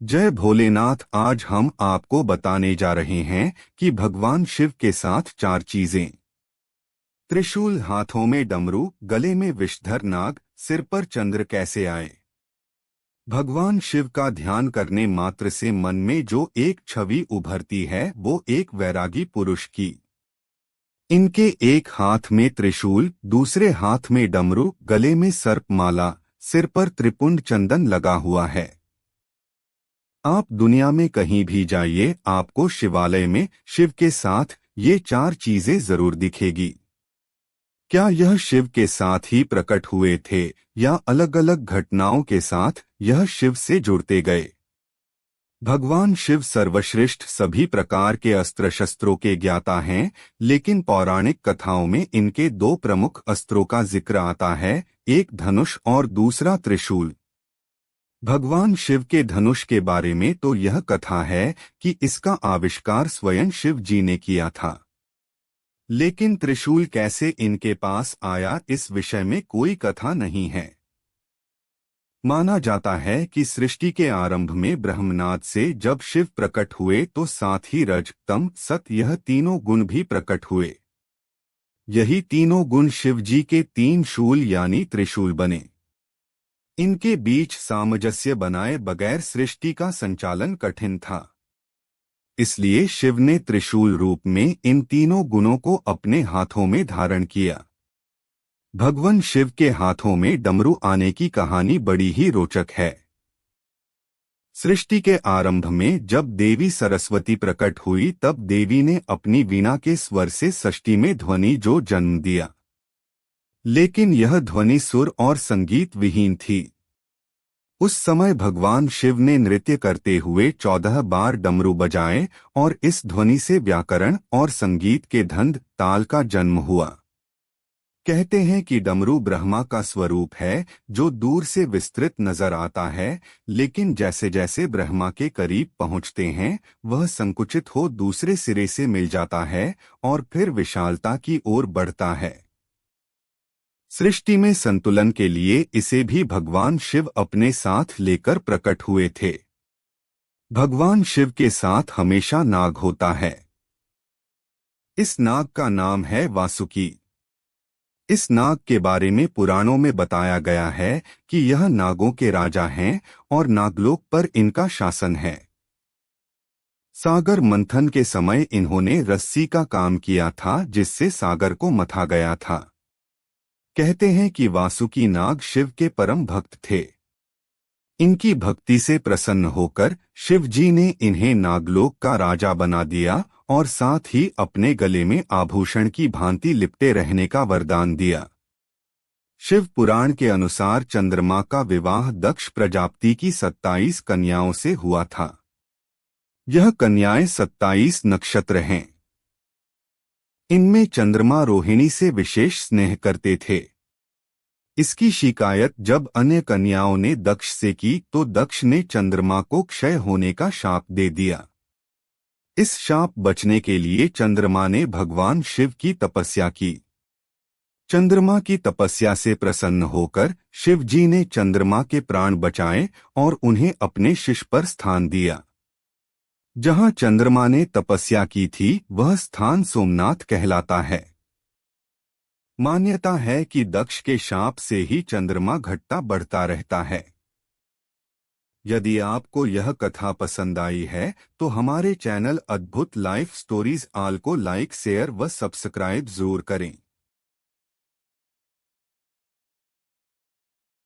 जय भोलेनाथ। आज हम आपको बताने जा रहे हैं कि भगवान शिव के साथ चार चीजें। त्रिशूल, हाथों में डमरू, गले में विषधर नाग, सिर पर चंद्र कैसे आए। भगवान शिव का ध्यान करने मात्र से मन में जो एक छवि उभरती है वो एक वैरागी पुरुष की। इनके एक हाथ में त्रिशूल, दूसरे हाथ में डमरू, गले में सर्प माला, सिर पर त्रिपुंड चंदन लगा हुआ है। आप दुनिया में कहीं भी जाइए, आपको शिवालय में शिव के साथ ये चार चीजें जरूर दिखेगी। क्या यह शिव के साथ ही प्रकट हुए थे या अलग अलग घटनाओं के साथ यह शिव से जुड़ते गए? भगवान शिव सर्वश्रेष्ठ सभी प्रकार के अस्त्र शस्त्रों के ज्ञाता हैं, लेकिन पौराणिक कथाओं में इनके दो प्रमुख अस्त्रों का जिक्र आता है, एक धनुष और दूसरा त्रिशूल। भगवान शिव के धनुष के बारे में तो यह कथा है कि इसका आविष्कार स्वयं शिव जी ने किया था। लेकिन त्रिशूल कैसे इनके पास आया, इस विषय में कोई कथा नहीं है। माना जाता है कि सृष्टि के आरंभ में ब्रह्मनाद से जब शिव प्रकट हुए तो साथ ही रज, तम, सत यह तीनों गुण भी प्रकट हुए। यही तीनों गुण शिव जी के तीन शूल यानी त्रिशूल बने। इनके बीच सामंजस्य बनाए बगैर सृष्टि का संचालन कठिन था। इसलिए शिव ने त्रिशूल रूप में इन तीनों गुणों को अपने हाथों में धारण किया। भगवान शिव के हाथों में डमरू आने की कहानी बड़ी ही रोचक है। सृष्टि के आरंभ में जब देवी सरस्वती प्रकट हुई तब देवी ने अपनी वीणा के स्वर से सृष्टि में ध्वनि जो जन्म दिया, लेकिन यह ध्वनि सुर और संगीत विहीन थी। उस समय भगवान शिव ने नृत्य करते हुए 14 बार डमरू बजाए और इस ध्वनि से व्याकरण और संगीत के धंध ताल का जन्म हुआ। कहते हैं कि डमरू ब्रह्मा का स्वरूप है जो दूर से विस्तृत नजर आता है, लेकिन जैसे जैसे ब्रह्मा के करीब पहुंचते हैं वह संकुचित हो दूसरे सिरे से मिल जाता है और फिर विशालता की ओर बढ़ता है। सृष्टि में संतुलन के लिए इसे भी भगवान शिव अपने साथ लेकर प्रकट हुए थे। भगवान शिव के साथ हमेशा नाग होता है। इस नाग का नाम है वासुकी। इस नाग के बारे में पुराणों में बताया गया है कि यह नागों के राजा हैं और नागलोक पर इनका शासन है। सागर मंथन के समय इन्होंने रस्सी का काम किया था जिससे सागर को मथा गया था। कहते हैं कि वासुकी नाग शिव के परम भक्त थे। इनकी भक्ति से प्रसन्न होकर शिव जी ने इन्हें नागलोक का राजा बना दिया और साथ ही अपने गले में आभूषण की भांति लिपटे रहने का वरदान दिया। शिव पुराण के अनुसार चंद्रमा का विवाह दक्ष प्रजापति की 27 कन्याओं से हुआ था। यह कन्याएं 27 नक्षत्र हैं। इनमें चंद्रमा रोहिणी से विशेष स्नेह करते थे। इसकी शिकायत जब अन्य कन्याओं ने दक्ष से की तो दक्ष ने चंद्रमा को क्षय होने का शाप दे दिया। इस शाप बचने के लिए चंद्रमा ने भगवान शिव की तपस्या की। चंद्रमा की तपस्या से प्रसन्न होकर शिव जी ने चंद्रमा के प्राण बचाए और उन्हें अपने शीश पर स्थान दिया। जहां चंद्रमा ने तपस्या की थी वह स्थान सोमनाथ कहलाता है। मान्यता है कि दक्ष के शाप से ही चंद्रमा घटता बढ़ता रहता है। यदि आपको यह कथा पसंद आई है तो हमारे चैनल अद्भुत लाइफ स्टोरीज आल को लाइक, शेयर व सब्सक्राइब जरूर करें।